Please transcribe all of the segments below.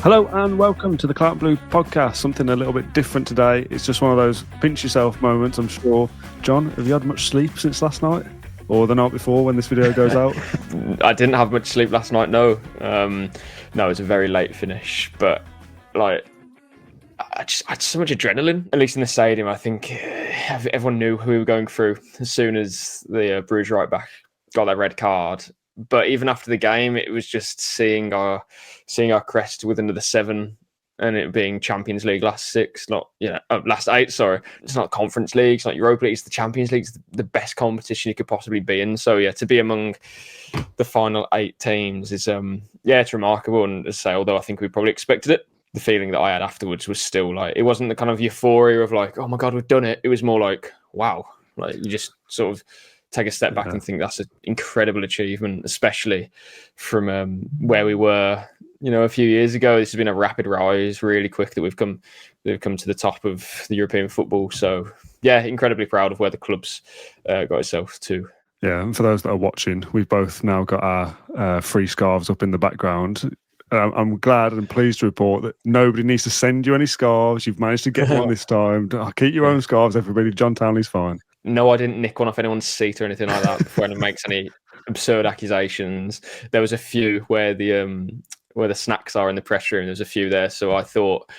Hello and welcome to the Claret Blue podcast. Something a little bit different today. It's just one of those pinch yourself moments, I'm sure. John, have you had much sleep since last night? Or the night before when this video goes out? I didn't have much sleep last night, no. No, it was a very late finish. But, I had so much adrenaline, at least in the stadium. I think everyone knew who we were going through as soon as the Bruges right back got that red card. But even after the game, it was just seeing our crest with another 7, and it being Champions League last 8. Sorry, it's not Conference League, it's not Europa League, it's the Champions League. It's the best competition you could possibly be in. So yeah, to be among the final 8 teams is it's remarkable. And as I say, although I think we probably expected it, the feeling that I had afterwards was still it wasn't the kind of euphoria of oh my god, we've done it. It was more wow, you just sort of take a step back and think that's an incredible achievement, especially from where we were, a few years ago. This has been a rapid rise, really quick, that we've come to the top of the European football. So yeah, incredibly proud of where the club's got itself to. Yeah, and for those that are watching, we've both now got our free scarves up in the background. I'm glad and pleased to report that nobody needs to send you any scarves. You've managed to get one this time. Keep your own scarves, everybody. John Townley's fine. No, I didn't nick one off anyone's seat or anything like that before anyone makes any absurd accusations. There was a few where the snacks are in the press room. There's a few there, so I thought,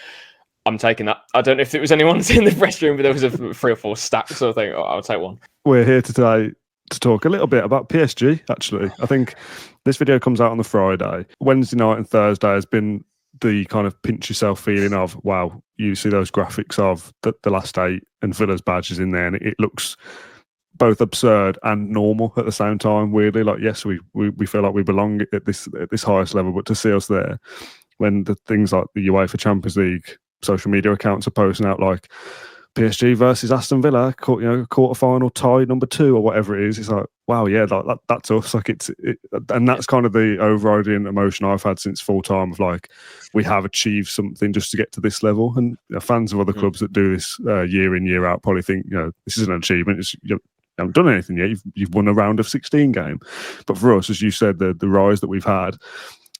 I'm taking that. I don't know if it was anyone's in the press room, but there was a 3 or 4 stacks, so I think I'll take one. We're here today to talk a little bit about PSG, actually. I think this video comes out on the Friday. Wednesday night and Thursday has been the kind of pinch yourself feeling of, wow, you see those graphics of the last 8 and Villa's badges in there, and it looks both absurd and normal at the same time, weirdly. Yes, we feel like we belong at this highest level, but to see us there when the things like the UEFA Champions League social media accounts are posting out PSG versus Aston Villa, quarter-final tie number 2 or whatever it is. It's wow, yeah, that's us. And that's kind of the overriding emotion I've had since full time of we have achieved something just to get to this level. And fans of other clubs that do this year in, year out probably think, this is an achievement. You haven't done anything yet. You've won a round of 16 game. But for us, as you said, the rise that we've had.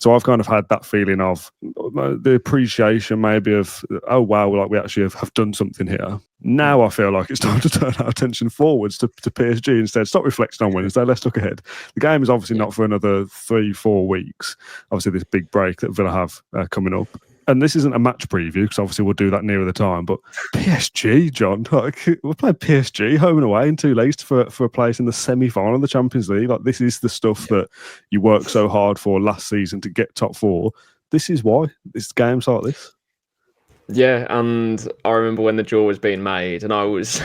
So I've kind of had that feeling of the appreciation maybe of, oh, wow, we actually have done something here. Now I feel like it's time to turn our attention forwards to PSG instead. Stop reflecting on Wednesday. Let's look ahead. The game is obviously not for another 3-4 weeks. Obviously, this big break that Villa have coming up. And this isn't a match preview because obviously we'll do that nearer the time. But PSG, John, we're playing PSG home and away in 2 legs for a place in the semi-final of the Champions League. This is the stuff that you worked so hard for last season to get top 4. This is why it's games like this. Yeah, and I remember when the draw was being made, and I was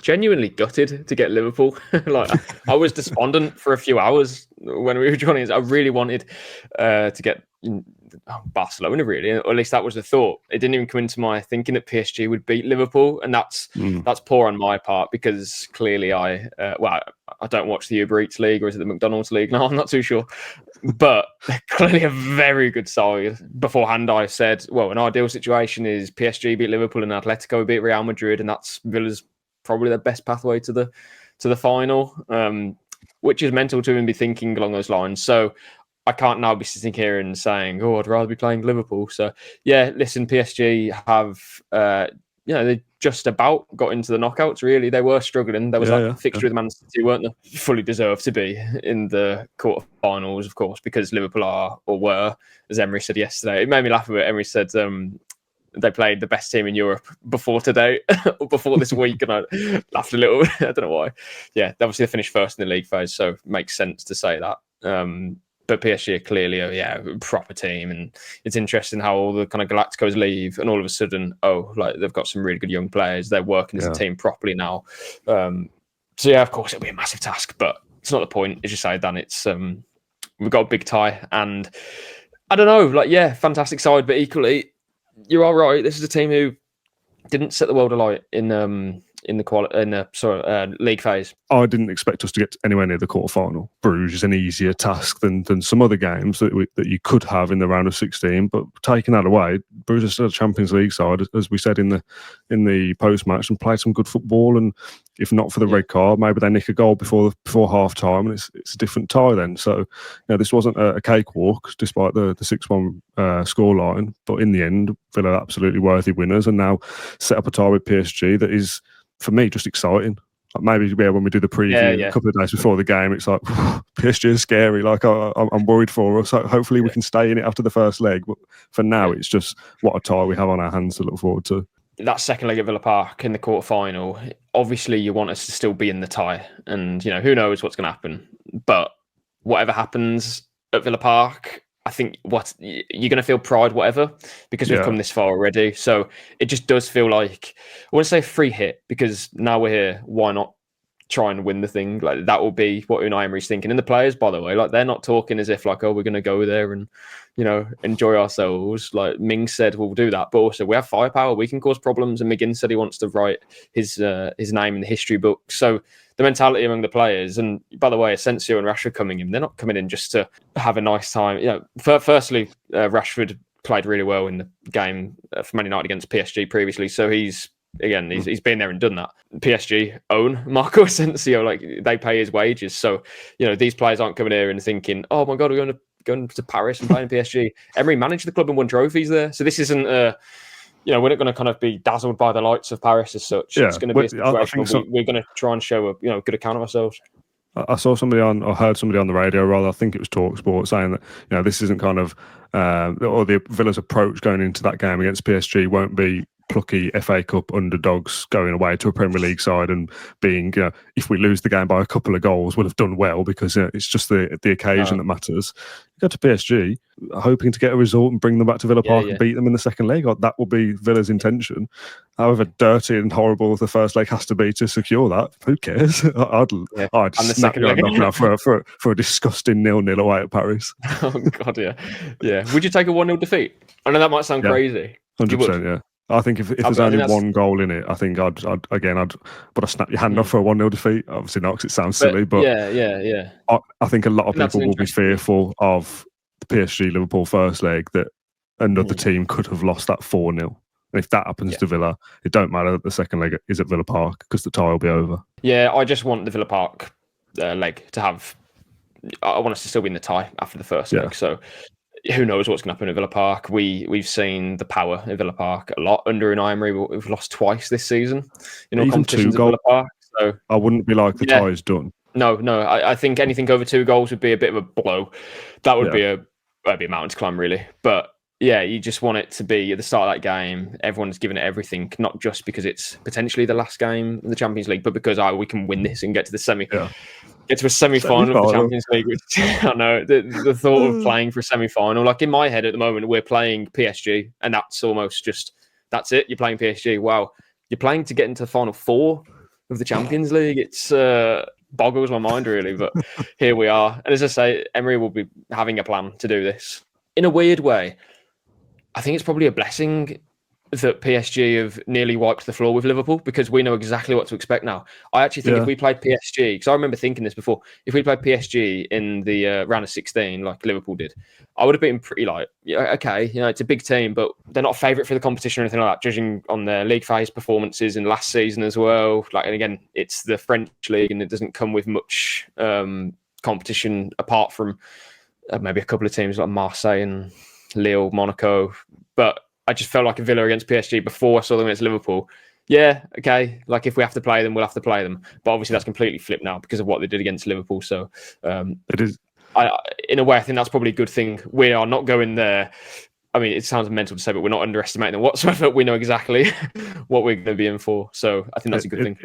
genuinely gutted to get Liverpool. I was despondent for a few hours when we were drawing. I really wanted to get Barcelona, really, or at least that was the thought. It didn't even come into my thinking that PSG would beat Liverpool, and that's poor on my part because clearly I don't watch the Uber Eats League, or is it the McDonald's League? No, I'm not too sure. But clearly a very good side. Beforehand, I said, well, an ideal situation is PSG beat Liverpool and Atletico beat Real Madrid, and that's Villa's probably the best pathway to the final, which is mental to even be thinking along those lines. So I can't now be sitting here and saying, oh, I'd rather be playing Liverpool. So yeah, listen, PSG have, they just about got into the knockouts, really. They were struggling. There was fixture with Man City, weren't they? Fully deserved to be in the quarterfinals, of course, because Liverpool are, or were, as Emery said yesterday. It made me laugh a bit. Emery said they played the best team in Europe before today, or before this week, and I laughed a little. I don't know why. Yeah, obviously they finished first in the league phase, so it makes sense to say that. But PSG are clearly a proper team, and it's interesting how all the kind of Galacticos leave, and all of a sudden, they've got some really good young players. They're working as a team properly now. So yeah, of course it'll be a massive task, but it's not the point. As you say, Dan, it's we've got a big tie, and I don't know, fantastic side, but equally, you are right. This is a team who didn't set the world alight in the league phase. I didn't expect us to get anywhere near the quarterfinal. Bruges is an easier task than some other games that you could have in the round of 16. But taking that away, Bruges is still a Champions League side, as we said in the post match, and played some good football. And if not for the red card, maybe they nick a goal before half time, and it's a different tie then. So, this wasn't a cakewalk despite the 6-1 scoreline. But in the end, Villa are absolutely worthy winners, and now set up a tie with PSG that is, for me, just exciting. Like maybe when we do the preview a couple of days before the game, it's like PSG is scary. Like I'm worried for us. Hopefully we can stay in it after the first leg. But for now, it's just what a tie we have on our hands to look forward to. That second leg at Villa Park in the quarter-final, obviously you want us to still be in the tie. And, who knows what's going to happen. But whatever happens at Villa Park, I think you're going to feel pride, whatever, because we've come this far already. So it just does feel like, I want to say a free hit, because now we're here, why not try and win the thing? Like, that will be what Unai Emery's thinking. And the players, by the way, like, they're not talking as if like, oh, we're going to go there and enjoy ourselves. Like Ming said, we'll do that, but also we have firepower. We can cause problems. And McGinn said he wants to write his name in the history book. So the mentality among the players, and by the way, Asensio and Rashford coming in, they're not coming in just to have a nice time. Firstly, Rashford played really well in the game for Man United against PSG previously, so he's been there and done that. PSG own Marco Asensio, like they pay his wages. So, these players aren't coming here and thinking, oh my God, we're going to Paris and playing PSG. Emery managed the club and won trophies there. So this isn't we're not going to kind of be dazzled by the lights of Paris as such. Yeah, it's going to be a situation where we're going to try and show a good account of ourselves. I saw heard somebody on the radio, rather, I think it was TalkSport, saying that this isn't kind of or the Villa's approach going into that game against PSG won't be plucky FA Cup underdogs going away to a Premier League side and being, if we lose the game by a couple of goals, we'll have done well, because it's just the occasion that matters. Go to PSG, hoping to get a result and bring them back to Villa Park and beat them in the second leg. That will be Villa's intention. However dirty and horrible the first leg has to be to secure that, who cares? I'd snap your hand off for a disgusting 0-0 away at Paris. Oh God, yeah. Would you take a 1-0 defeat? I know that might sound crazy. 100%, yeah. I think if there's only one goal in it, I think I'd but I snap your hand off for a 1-0 defeat. Obviously not, because it sounds silly, but yeah. I think a lot of people will be fearful of the PSG Liverpool first leg, that another team could have lost that 4-0. And if that happens to Villa, it don't matter that the second leg is at Villa Park, because the tie will be over. Yeah, I just want the Villa Park leg to have. I want us to still be in the tie after the first leg. So who knows what's going to happen at Villa Park? We've seen the power at Villa Park a lot under Unai Emery. We've lost twice this season in all competitions at Villa Park. So I wouldn't be like the tie is done. No. I think anything over 2 goals would be a bit of a blow. That would be a mountain to climb, really. But you just want it to be at the start of that game. Everyone's giving it everything, not just because it's potentially the last game in the Champions League, but because we can win this and get to the get to a semi-final of the Champions League. Which, I know the thought of playing for a semi-final, like in my head at the moment, we're playing PSG, and that's almost that's it. You're playing PSG. Wow, you're playing to get into the final 4 of the Champions League. It's boggles my mind, really. But here we are, and as I say, Emery will be having a plan to do this in a weird way. I think it's probably a blessing that PSG have nearly wiped the floor with Liverpool, because we know exactly what to expect now. I actually think if we played PSG, because I remember thinking this before, if we played PSG in the round of 16 like Liverpool did, I would have been pretty okay, it's a big team, but they're not a favourite for the competition or anything like that, judging on their league phase performances in last season as well. And again, it's the French league, and it doesn't come with much competition apart from maybe a couple of teams like Marseille and Lille, Monaco. But I just felt like a Villa against PSG before I saw them against Liverpool. Yeah, okay. Like if we have to play them, we'll have to play them. But obviously that's completely flipped now because of what they did against Liverpool. So it is. In a way, I think that's probably a good thing. We are not going there. I mean, it sounds mental to say, but we're not underestimating them whatsoever. We know exactly what we're going to be in for. So I think that's a good thing.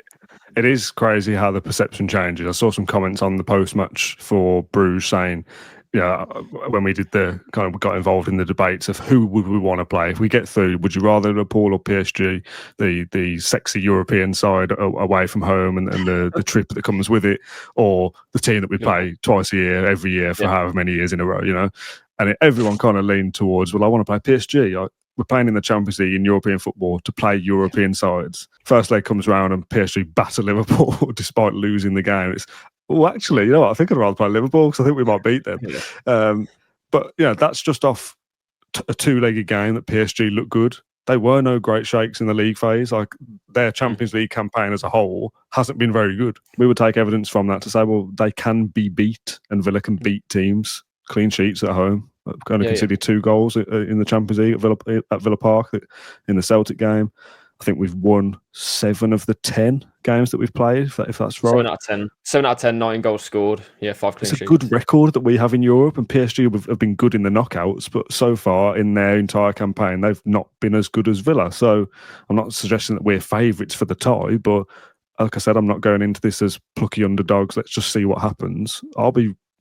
It is crazy how the perception changes. I saw some comments on the post-match for Bruges saying, when we did got involved in the debates of who would we want to play if we get through, would you rather Liverpool or PSG, the sexy European side away from home and the trip that comes with it, or the team that we play twice a year, every year for however many years in a row, and everyone kind of leaned towards, well, I want to play PSG. We're playing in the Champions League in European football to play European sides. First leg comes round and PSG batter Liverpool despite losing the game. It's, actually, you know what? I think I'd rather play Liverpool because I think we might beat them. But that's just off a 2-legged game that PSG looked good. they were no great shakes in the league phase. Like their Champions League campaign as a whole hasn't been very good. We would take evidence from that to say, well, they can be beat, and Villa can beat teams. Clean sheets at home. I've only conceded 2 goals in the Champions League at Villa Park in the Celtic game. I think we've won 7 of the 10 games that we've played, if that's right. 7 out of 10. 7 out of 10, 9 goals scored. Yeah, 5 clean sheets. It's a good record that we have in Europe, and PSG have been good in the knockouts, but so far in their entire campaign, they've not been as good as Villa. So I'm not suggesting that we're favourites for the tie, but like I said, I'm not going into this as plucky underdogs. Let's just see what happens.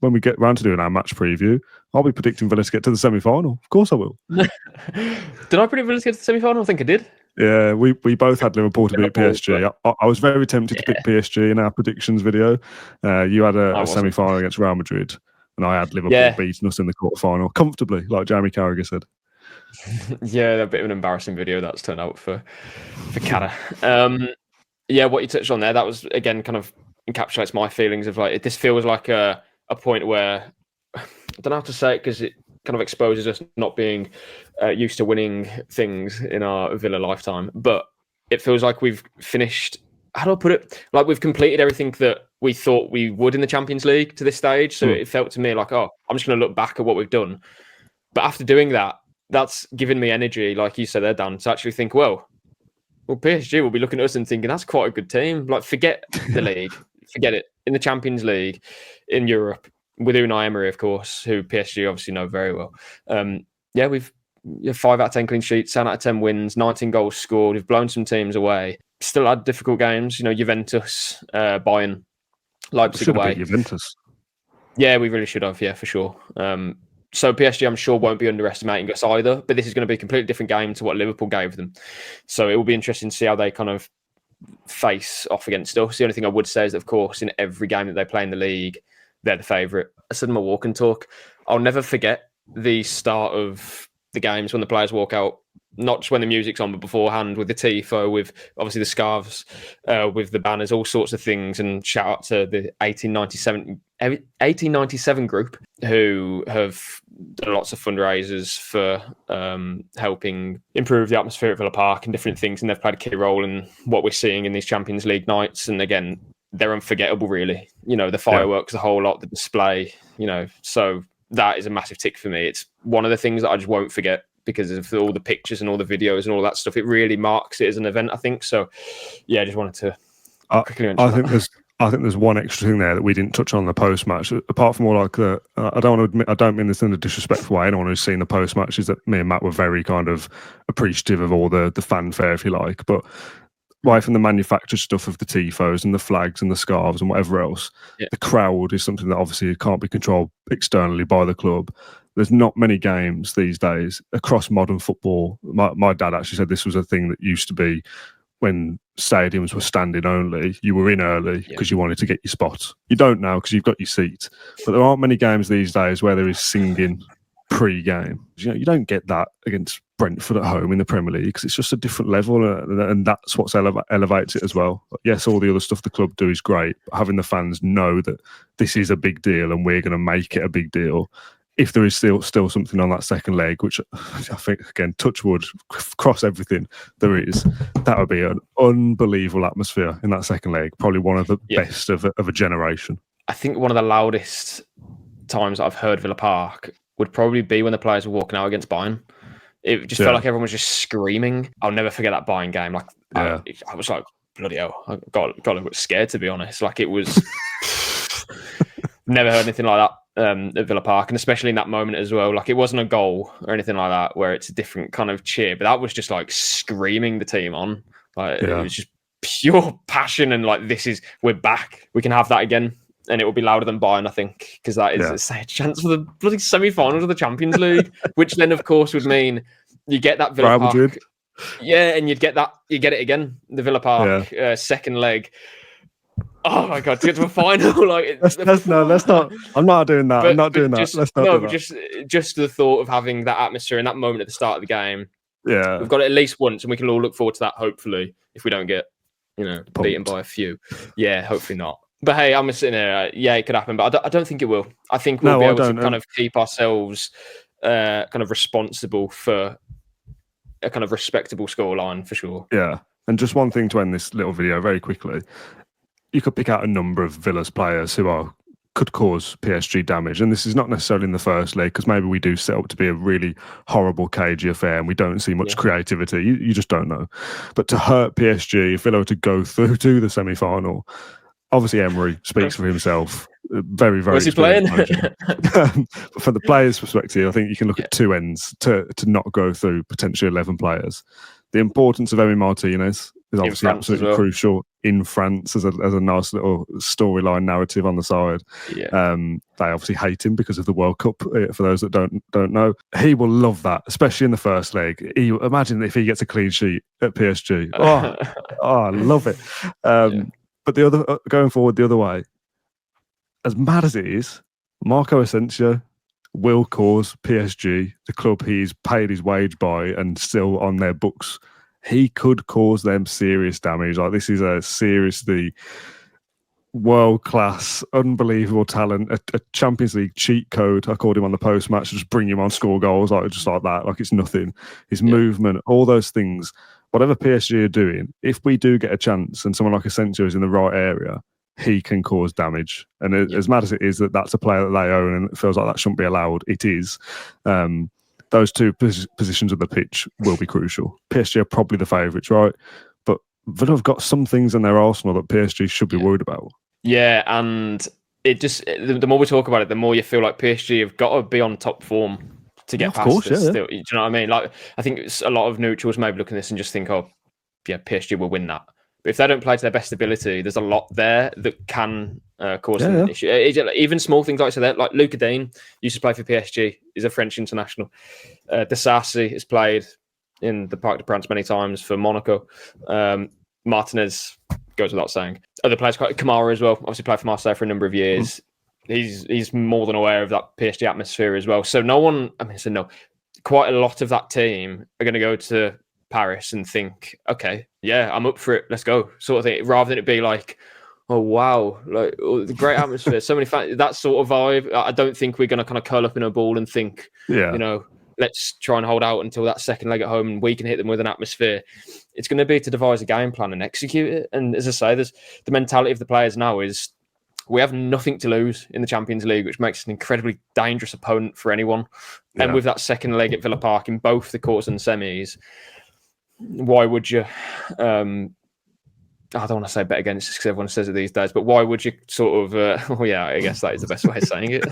When we get round to doing our match preview, I'll be predicting Villa to get to the semi-final. Of course I will. Did I predict Villa to get to the semi-final? I think I did. Yeah, we both had Liverpool to beat PSG. I was very tempted to pick PSG in our predictions video. You had a semi-final against Real Madrid, and I had Liverpool beating us in the quarter-final comfortably, like Jamie Carragher said. Yeah, a bit of an embarrassing video that's turned out for Cara. Yeah, what you touched on there, that was, again, kind of encapsulates my feelings of like, this feels like a point where, I don't know how to say it because it kind of exposes us not being used to winning things in our Villa lifetime, but it feels like we've finished, how do I put it? Like we've completed everything that we thought we would in the Champions League to this stage. So it felt to me like, oh, I'm just going to look back at what we've done. But after doing that, that's given me energy, like you said there, Dan, to actually think, well, PSG will be looking at us and thinking, that's quite a good team. Like, forget the league. Forget it. In the Champions League, in Europe, with Unai Emery, of course, who PSG obviously know very well. We've 5 out of 10 clean sheets, 10 out of 10 wins, 19 goals scored. We've blown some teams away. Still had difficult games. Juventus, Bayern, Leipzig away. Juventus. Yeah, we really should have. Yeah, for sure. So PSG, I'm sure, won't be underestimating us either. But this is going to be a completely different game to what Liverpool gave them. So it will be interesting to see how they kind of face off against us. The only thing I would say is that, of course, in every game that they play in the league, they're the favourite. I said in my walk and talk, I'll never forget the start of the games when the players walk out, not just when the music's on, but beforehand with the tifo, with obviously the scarves, with the banners, all sorts of things. And shout out to the 1897 group who have done lots of fundraisers for helping improve the atmosphere at Villa Park and different things. And they've played a key role in what we're seeing in these Champions League nights. And again, they're unforgettable, really. The fireworks, the whole lot, the display, so that is a massive tick for me. It's one of the things that I just won't forget because of all the pictures and all the videos and all that stuff. It really marks it as an event, I think. So, yeah, I just wanted to quickly mention that. I think there's one extra thing there that we didn't touch on the post-match. Apart from all like the, I don't mean this in a disrespectful way. Anyone who's seen the post-match is that me and Matt were very kind of appreciative of all the fanfare, if you like. But right from the manufactured stuff of the tifos and the flags and the scarves and whatever else, the crowd is something that obviously can't be controlled externally by the club. There's not many games these days across modern football. My dad actually said this was a thing that used to be when stadiums were standing only. You were in early because you wanted to get your spot. You don't now because you've got your seat. But there aren't many games these days where there is singing pre-game. You don't get that against Brentford at home in the Premier League because it's just a different level, and that's what elevates it as well. Yes, all the other stuff the club do is great, but having the fans know that this is a big deal and we're going to make it a big deal. If there is still something on that second leg, which I think, again, touch wood, cross everything, there is, that would be an unbelievable atmosphere in that second leg. Probably one of the best of a generation. I think one of the loudest times I've heard Villa Park would probably be when the players were walking out against Bayern. It just felt like everyone was just screaming. I'll never forget that Bayern game. Like I was like, bloody hell, I got a little bit scared, to be honest. Like it was never heard anything like that at Villa Park, and especially in that moment as well. Like it wasn't a goal or anything like that where it's a different kind of cheer, but that was just like screaming the team on. Like it was just pure passion and like, we're back. We can have that again. And it will be louder than Bayern, I think, because that is a chance for the bloody semi-finals of the Champions League, which then, of course, would mean you get that Villa Park. Madrid. Yeah, and you get it again, the Villa Park second leg. Oh my God, to get to a final, like let's not. I'm not doing that. I'm not doing that. Let's not do that. Just the thought of having that atmosphere and that moment at the start of the game. Yeah, we've got it at least once, and we can all look forward to that. Hopefully, if we don't get beaten by a few, hopefully not. But hey, I'm sitting there. It could happen, but I don't think it will. I think we'll be able to kind of keep ourselves kind of responsible for a kind of respectable scoreline for sure. Yeah. And just one thing to end this little video very quickly. You could pick out a number of Villa's players who could cause PSG damage. And this is not necessarily in the first leg, because maybe we do set up to be a really horrible, cagey affair and we don't see much creativity. You just don't know. But to hurt PSG, if Villa were to go through to the semi-final, obviously Emery speaks for himself. Very, very. Was he playing? From the players' perspective, I think you can look at two ends to not go through potentially 11 players. The importance of Emery Martinez is obviously absolutely crucial in France as a nice little storyline narrative on the side. Yeah. They obviously hate him because of the World Cup. For those that don't know, he will love that, especially in the first leg. Imagine if he gets a clean sheet at PSG. I love it. But the other going forward the other way, as mad as it is, Marco Asensio will cause PSG, the club he's paid his wage by and still on their books, he could cause them serious damage. Like, this is a seriously world-class, unbelievable talent, a Champions League cheat code. I called him on the post-match, just bring him on, score goals, just like that, like it's nothing. His movement, all those things, whatever PSG are doing, if we do get a chance and someone like Asensio is in the right area, he can cause damage. And as mad as it is that that's a player that they own and it feels like that shouldn't be allowed, it is. Those two positions of the pitch will be crucial. PSG are probably the favourites, right? But Villa have got some things in their arsenal that PSG should be worried about. Yeah, and it just, the more we talk about it, the more you feel like PSG have got to be on top form to get past this. Still. Do you know what I mean? Like, I think it's a lot of neutrals maybe look at this and just think, PSG will win that. But if they don't play to their best ability, there's a lot there that can cause an issue. Even small things like that, like Luca Dean used to play for PSG. He's a French international. Desassi has played in the Parc des Princes many times for Monaco. Martinez goes without saying. Other players, Kamara as well, obviously played for Marseille for a number of years. He's more than aware of that PSG atmosphere as well. So quite a lot of that team are going to go to Paris and think, okay, yeah, I'm up for it, let's go, sort of thing, rather than it be like, oh wow, like the great atmosphere, so many fans, that sort of vibe. I don't think we're going to kind of curl up in a ball and think, let's try and hold out until that second leg at home and we can hit them with an atmosphere. It's going to be to devise a game plan and execute it. And as I say, there's the mentality of the players now is we have nothing to lose in the Champions League, which makes an incredibly dangerous opponent for anyone. And with that second leg at Villa Park in both the quarters and semis, why would you, I don't want to say bet against because everyone says it these days, but why would you sort of, I guess that is the best way of saying it.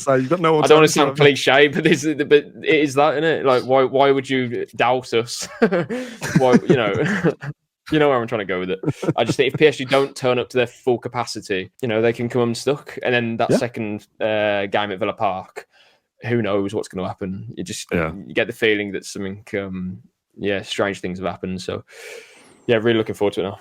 I don't want to sound cliche, but it is that, isn't it? Like, why would you doubt us? Why, you know where I'm trying to go with it. I just think if PSG don't turn up to their full capacity, they can come unstuck. And then that second game at Villa Park, who knows what's going to happen? You just you get the feeling that something, strange things have happened. So, really looking forward to it now.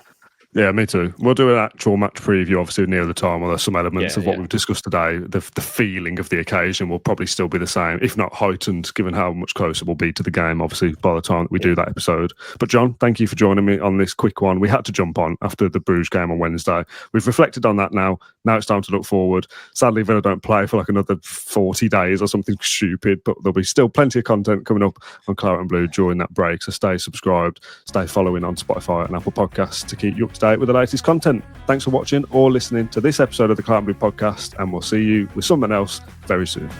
Yeah, me too. We'll do an actual match preview, obviously, near the time, although some elements of what we've discussed today, the feeling of the occasion will probably still be the same, if not heightened, given how much closer we'll be to the game, obviously, by the time that we do that episode. But John, thank you for joining me on this quick one. We had to jump on after the Bruges game on Wednesday. We've reflected on that now. Now it's time to look forward. Sadly, Villa don't play for like another 40 days or something stupid, but there'll be still plenty of content coming up on Claret and Blue during that break. So stay subscribed, stay following on Spotify and Apple Podcasts to keep you up to date with the latest content. Thanks for watching or listening to this episode of the Claret and Blue podcast, and we'll see you with something else very soon.